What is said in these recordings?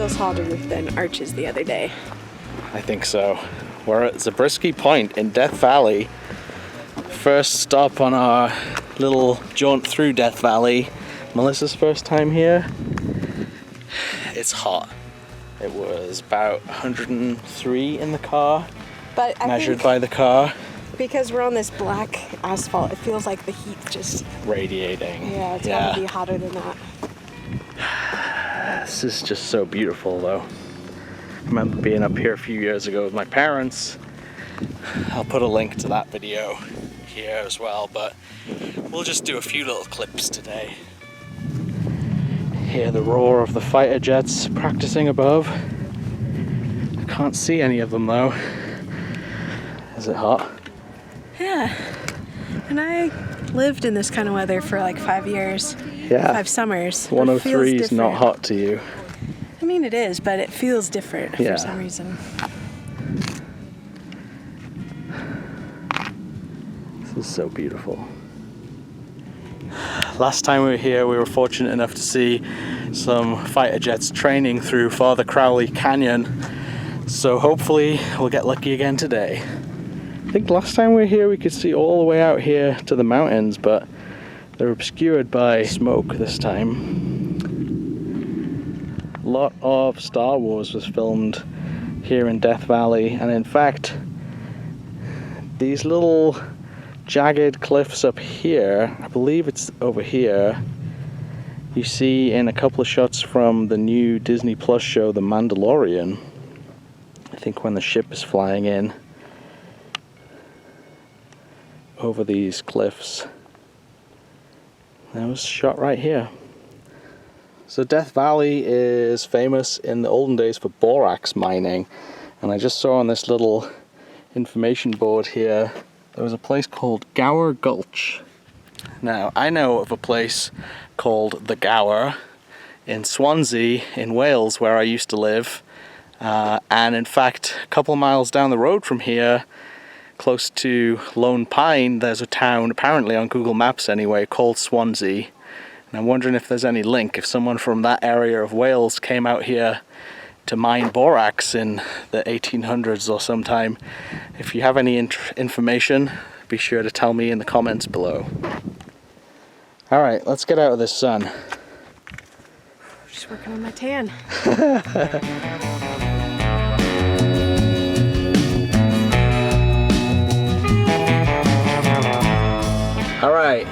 was hotter than Arches the other day. I think so. We're at Zabriskie Point in Death Valley. First stop on our little jaunt through Death Valley. Melissa's first time here. It's hot. It was about 103 in the car, But I measured think by the car. because we're on this black asphalt, it feels like the heat's just Radiating. Yeah, it's gotta be hotter than that. This is just so beautiful though. I remember being up here a few years ago with my parents. I'll put a link to that video here as well, but we'll just do a few little clips today. Hear the roar of the fighter jets practicing above. I can't see any of them though. Is it hot? Yeah. And I lived in this kind of weather for like 5 years. Yeah. 5 summers. 103 is not hot to you. I mean, it is, but it feels different for some reason. This is so beautiful. Last time we were here, we were fortunate enough to see some fighter jets training through Father Crowley Canyon. So hopefully we'll get lucky again today. I think last time we were here, we could see all the way out here to the mountains, but they're obscured by smoke this time. A lot of Star Wars was filmed here in Death Valley, and in fact, these little jagged cliffs up here, I believe it's over here, you see in a couple of shots from the new Disney Plus show, The Mandalorian. I think when the ship is flying in over these cliffs. That was shot right here. So Death Valley is famous in the olden days for borax mining, and I just saw on this little information board here there was a place called Gower Gulch. Now I know of a place called the Gower in Swansea in Wales where I used to live, and in fact a couple of miles down the road from here, close to Lone Pine, there's a town, apparently on Google Maps anyway, called Swansea. And I'm wondering if there's any link, if someone from that area of Wales came out here to mine borax in the 1800s or sometime. If you have any information, be sure to tell me in the comments below. Alright, let's get out of this sun. Just working on my tan. Alright,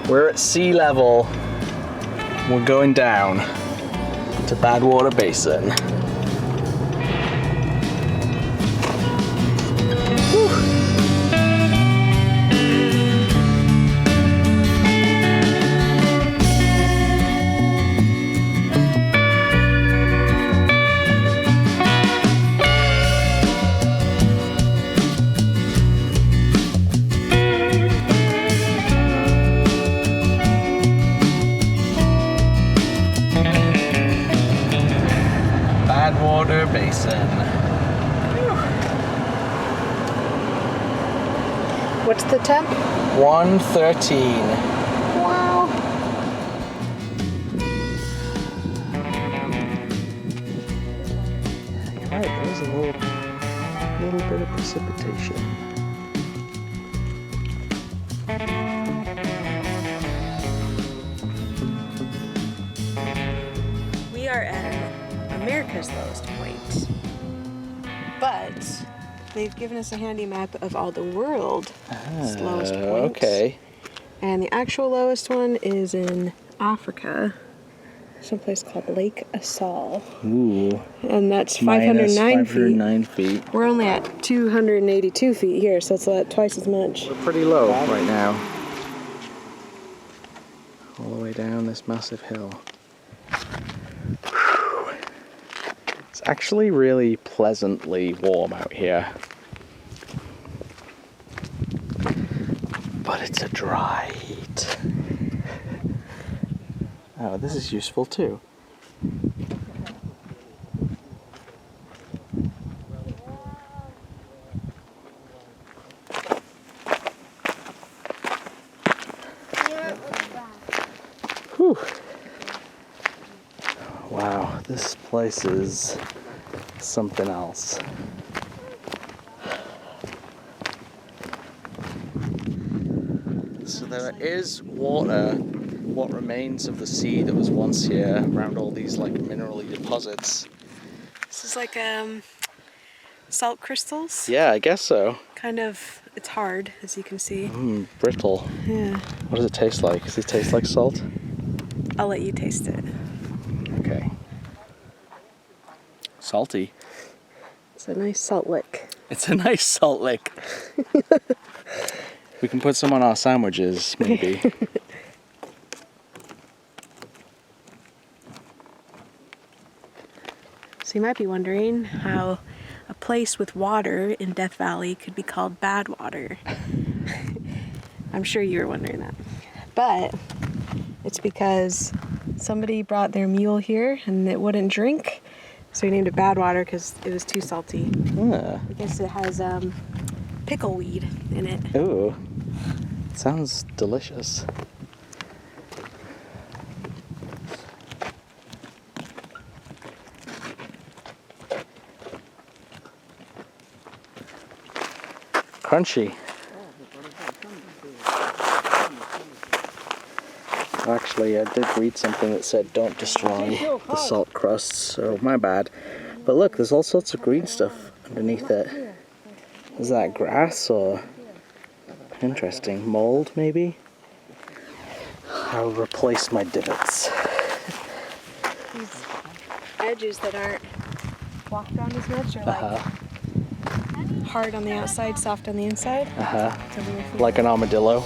we're at sea level. We're going down to Badwater Basin. Badwater Basin. What's the temp? 113. Wow. You're right, there's a little bit of precipitation. We are at America's lowest point, but they've given us a handy map of all the world's lowest points. Okay. And the actual lowest one is in Africa, someplace called Lake Assal. Ooh. And that's 509 feet. 509 feet. We're only at 282 feet here, so it's twice as much. We're pretty low right now. All the way down this massive hill. It's actually really pleasantly warm out here. But it's a dry heat. Oh, this is useful too. Whew. Wow, This place is something else. So there is water, what remains of the sea that was once here around all these like minerally deposits. This is like salt crystals. Yeah, I guess so. Kind of, it's hard, as you can see. Brittle. Yeah. What does it taste like? Does it taste like salt? I'll let you taste it. Okay. Salty. It's a nice salt lick. It's a nice salt lick. We can put some on our sandwiches, maybe. So you might be wondering how a place with water in Death Valley could be called Badwater. I'm sure you were wondering that. But it's because somebody brought their mule here and it wouldn't drink. So we named it Badwater because it was too salty. Yeah. I guess it has pickleweed in it. Ooh. Sounds delicious. Crunchy. Actually, I did read something that said don't destroy the salt crusts, so my bad. But look, there's all sorts of green stuff underneath it. Is that grass or... Interesting. Mold, maybe? I'll replace my divots. These edges that aren't walked on as much are like hard on the outside, soft on the inside. Like an armadillo.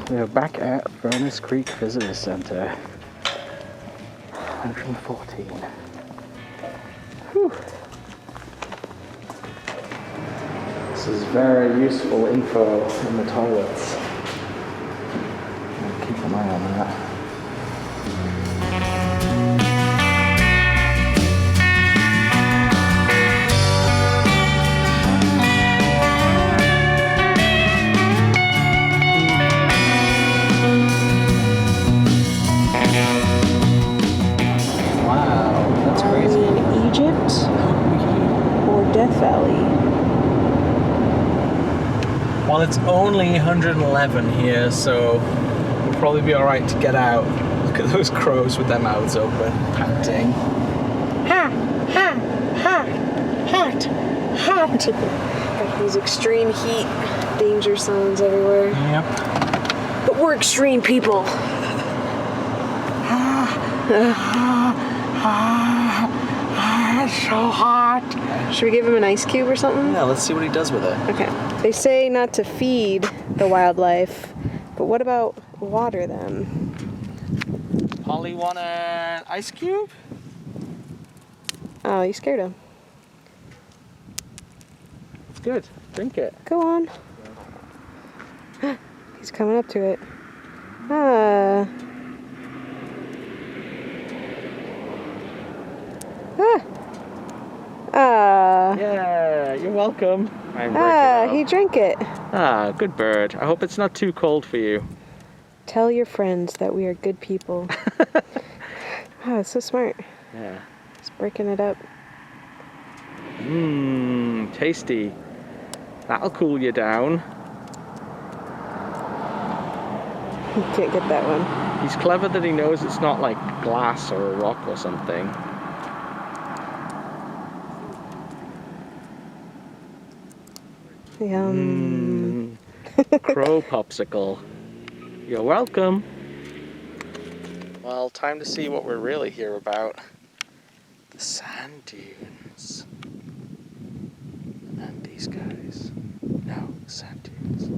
We're back at Furnace Creek Visitor Center. 114. Whew. This is very useful info in the toilets. I'll keep an eye on that. Death Valley. Well, it's only 111 here, so we'll probably be alright to get out. Look at those crows with their mouths open, panting. Ha! Ha! Ha! Hot! Hot! Got these extreme heat danger signs everywhere. Yep. But we're extreme people. It's so hot. Should we give him an ice cube or something? Yeah, let's see what he does with it. Okay. They say not to feed the wildlife, but what about water them? Polly, want an ice cube? Oh, you scared him. It's good. Drink it. Go on. He's coming up to it. Ah. Yeah, you're welcome. He drank it. Good bird. I hope it's not too cold for you. Tell your friends that we are good people. Oh, it's so smart. Yeah. It's breaking it up. Tasty. That'll cool you down. You can't get that one. He's clever that he knows it's not like glass or a rock or something. Yum. Crow popsicle. You're welcome. Well, time to see what we're really here about. The sand dunes. And these guys. No, the sand dunes.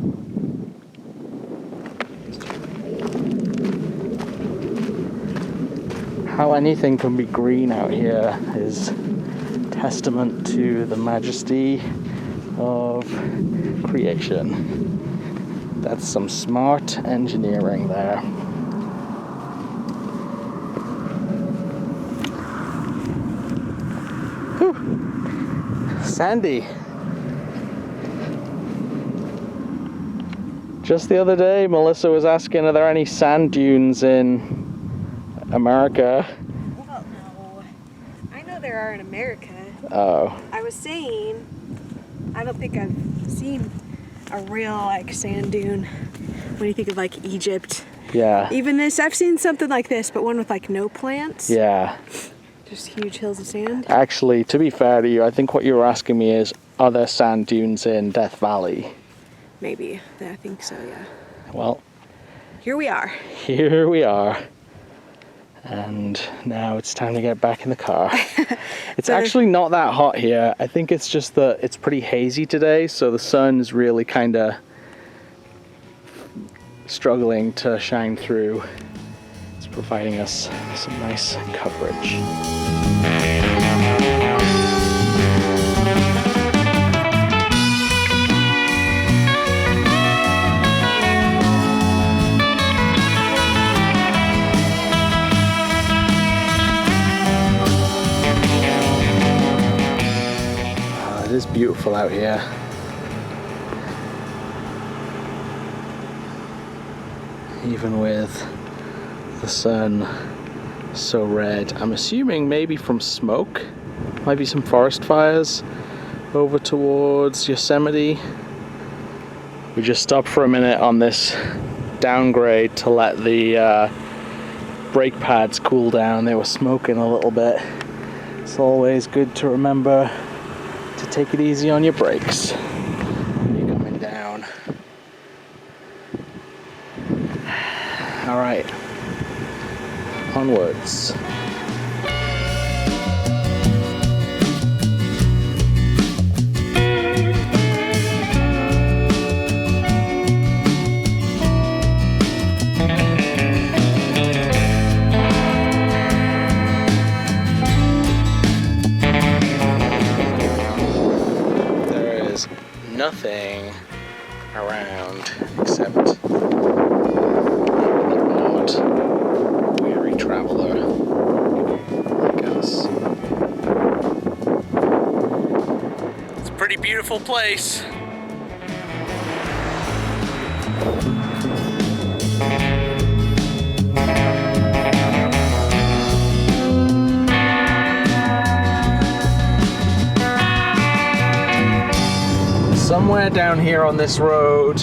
How anything can be green out here is testament to the majesty of creation. That's some smart engineering there. sandy. Just the other day, Melissa was asking, are there any sand dunes in America? Well, no. I know there are in America. Oh. I was saying, I don't think I've seen a real like sand dune when you think of like Egypt. Yeah. Even this, I've seen something like this, but one with like no plants. Yeah. Just huge hills of sand. Actually, to be fair to you, I think what you were asking me is, are there sand dunes in Death Valley? Maybe. I think so, yeah. Well, Here we are. here we are. And now it's time to get back in the car. It's actually not that hot here. I think it's just that it's pretty hazy today, so the sun's really kind of struggling to shine through. It's providing us some nice coverage. It is beautiful out here. Even with the sun so red. I'm assuming maybe from smoke. Might be some forest fires over towards Yosemite. We just stopped for a minute on this downgrade to let the brake pads cool down. They were smoking a little bit. It's always good to remember to take it easy on your brakes when you're coming down. All right, onwards. Nothing around except the odd weary traveler like us. It's a pretty beautiful place. Somewhere down here on this road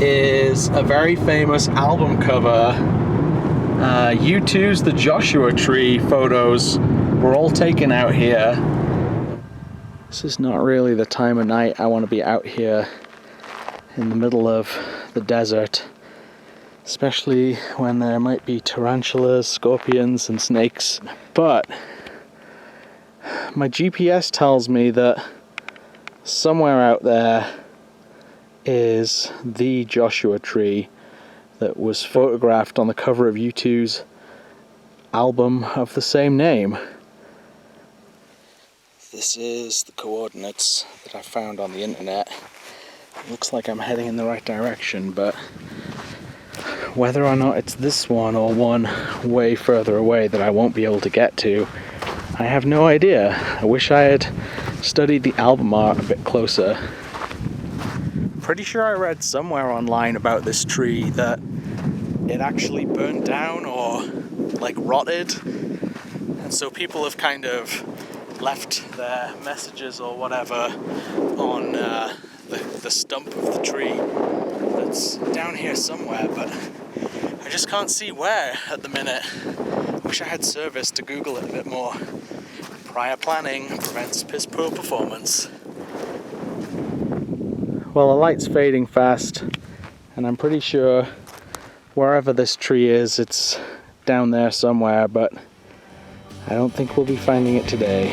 is a very famous album cover. U2's The Joshua Tree photos were all taken out here. This is not really the time of night I want to be out here in the middle of the desert, especially when there might be tarantulas, scorpions, and snakes. But my GPS tells me that somewhere out there is the Joshua Tree that was photographed on the cover of U2's album of the same name. This is the coordinates that I found on the internet. It looks like I'm heading in the right direction, but whether or not it's this one or one way further away that I won't be able to get to, I have no idea. I wish I had studied the album art a bit closer. Pretty sure I read somewhere online about this tree that it actually burned down or like rotted, and so people have kind of left their messages or whatever on the stump of the tree that's down here somewhere, but I just can't see where at the minute. Wish I had service to Google it a bit more. Prior planning prevents piss poor performance. Well, the light's fading fast, and I'm pretty sure wherever this tree is, it's down there somewhere, but I don't think we'll be finding it today.